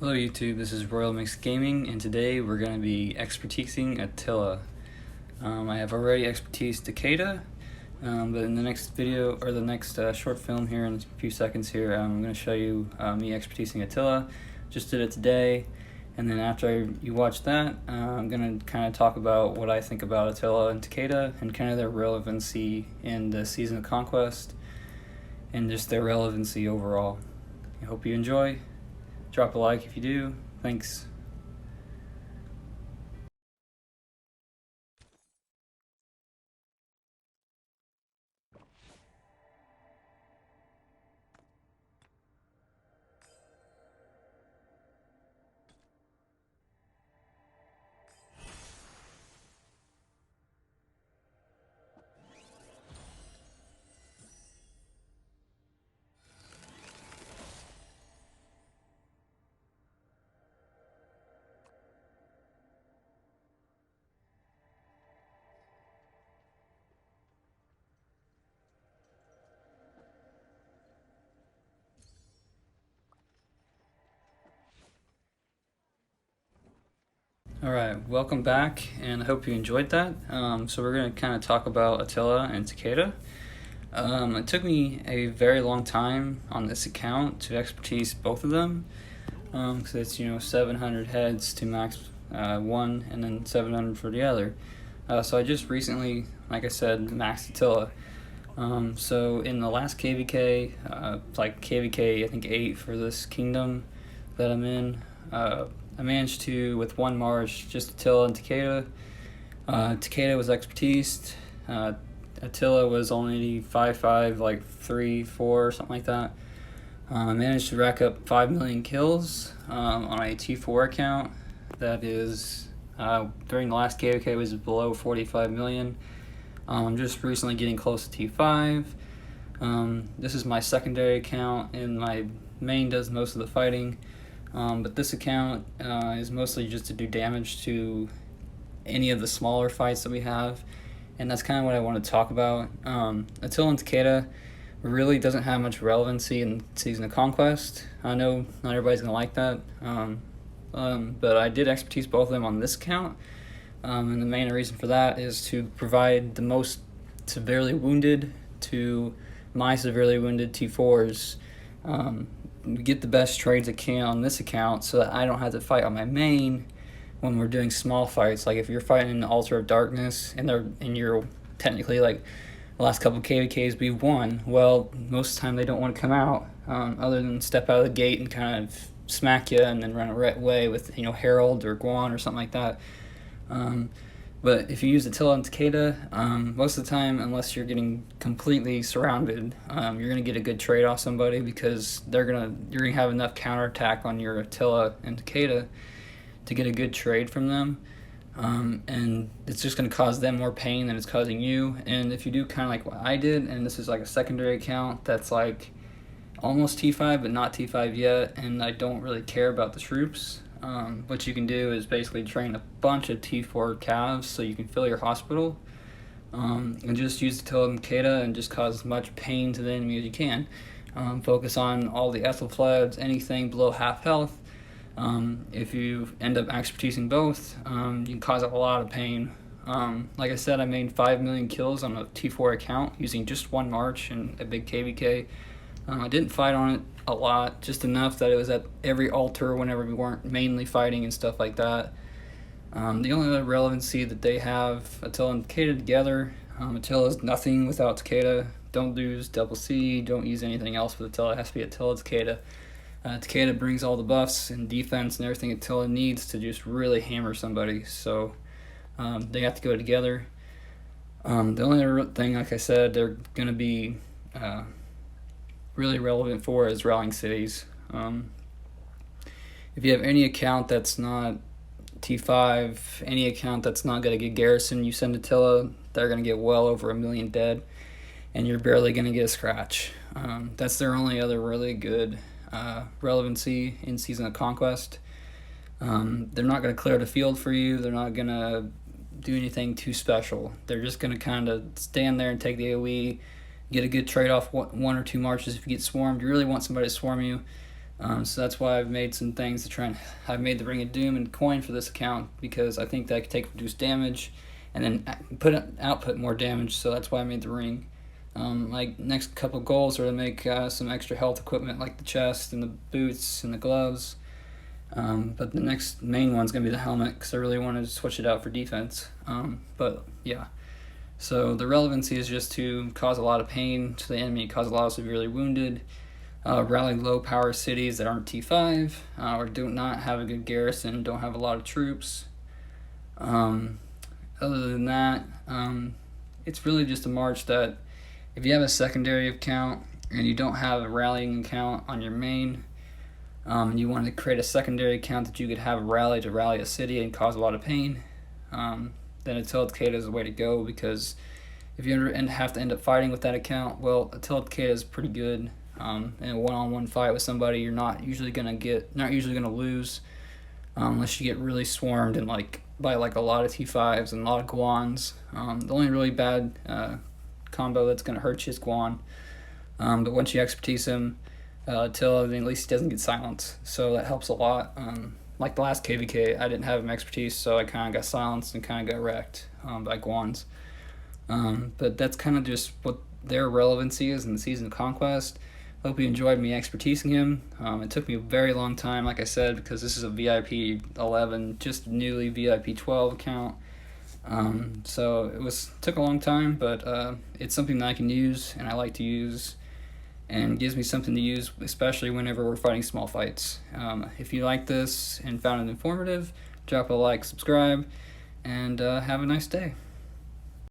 Hello YouTube, this is Royal Mixed Gaming, and today we're going to be expertising Attila. I have already expertised Takeda, but in the next video, or the next short film here in a few seconds here, I'm going to show you me expertising Attila. Just did it today, and then after you watch that, I'm going to kind of talk about what I think about Attila and Takeda, and kind of their relevancy in the Season of Conquest, and just their relevancy overall. I hope you enjoy. Drop a like if you do. Thanks. Alright, welcome back, and I hope you enjoyed that. So we're going to kind of talk about Attila and Takeda. It took me a very long time on this account to expertise both of them, because it's 700 heads to max one, and then 700 for the other. So I just recently, like I said, maxed Attila. So in the last KVK, like KVK I think 8 for this kingdom that I'm in, I managed to, with one march, just Attila and Takeda. Takeda was expertised. Attila was only 5-5, like 3-4, something like that. I managed to rack up 5 million kills on a T4 account. That is, during the last KVK, was below 45 million. Just recently getting close to T5. This is my secondary account, and my main does most of the fighting. But this account is mostly just to do damage to any of the smaller fights that we have, and that's kind of what I want to talk about. Attila and Takeda really doesn't have much relevancy in Season of Conquest. I know not everybody's going to like that, but I did expertise both of them on this account, and the main reason for that is to provide the most severely wounded to my severely wounded T4s. Get the best trades I can on this account so that I don't have to fight on my main when we're doing small fights. Like if you're fighting in the Altar of Darkness and you're technically, like, the last couple KVKs we've won, well, most of the time they don't want to come out, other than step out of the gate and kind of smack you and then run away with Herald or Guan or something like that. But if you use Attila and Takeda, most of the time, unless you're getting completely surrounded, you're gonna get a good trade off somebody, because you're gonna have enough counterattack on your Attila and Takeda to get a good trade from them, and it's just gonna cause them more pain than it's causing you. And if you do kind of like what I did, and this is like a secondary account that's like almost T5 but not T5 yet, and I don't really care about the troops. What you can do is basically train a bunch of T4 calves so you can fill your hospital, and just use Attila and Takeda and just cause as much pain to the enemy as you can. Focus on all the Ethelflads, anything below half health. If you end up expertising both, you can cause a lot of pain. Like I said, I made 5 million kills on a T4 account using just one march and a big KVK. I didn't fight on it a lot, just enough that it was at every altar whenever we weren't mainly fighting and stuff like that. The only other relevancy that they have, Attila and Takeda together. Attila is nothing without Takeda. Don't use double C, don't use anything else with Attila. It has to be Attila Takeda. Takeda brings all the buffs and defense and everything Attila needs to just really hammer somebody, so they have to go together. The only other thing, like I said, they're going to be really relevant for is rallying cities. If you have any account that's not T5, any account that's not going to get garrison, you send Attila, they're going to get well over 1 million dead, and you're barely going to get a scratch. That's their only other really good relevancy in Season of Conquest. They're not going to clear the field for you. They're not going to do anything too special. They're just going to kind of stand there and take the AoE, get a good trade off one or two marches if you get swarmed. You really want somebody to swarm you. So that's why I've made some things to try and I've made the Ring of Doom and coin for this account, because I think that I could take reduced damage and then output more damage. So that's why I made the ring. My next couple goals are to make some extra health equipment like the chest and the boots and the gloves. But the next main one's going to be the helmet, because I really wanted to switch it out for defense. But yeah, so the relevancy is just to cause a lot of pain to the enemy, cause a lot of severely wounded, rally low power cities that aren't T5, or do not have a good garrison, don't have a lot of troops. Other than that, it's really just a march that if you have a secondary account and you don't have a rallying account on your main, you want to create a secondary account that you could have a rally to rally a city and cause a lot of pain, then Attila and Takeda is the way to go, because if you ever have to end up fighting with that account, well, Attila and Takeda is pretty good. In a one-on-one fight with somebody, you're not usually gonna lose, unless you get really swarmed and by a lot of T5s and a lot of Guans. The only really bad combo that's gonna hurt you is Guan. But once you expertise him, Attila, then at least he doesn't get silenced, so that helps a lot. Like the last KVK, I didn't have him expertise, so I kind of got silenced and kind of got wrecked by Guans. But that's kind of just what their relevancy is in the Season of Conquest. Hope you enjoyed me expertising him. It took me a very long time, like I said, because this is a VIP 11, just newly VIP 12 account. So took a long time, but it's something that I can use and I like to use, and gives me something to use, especially whenever we're fighting small fights. If you like this and found it informative, drop a like, subscribe, and have a nice day.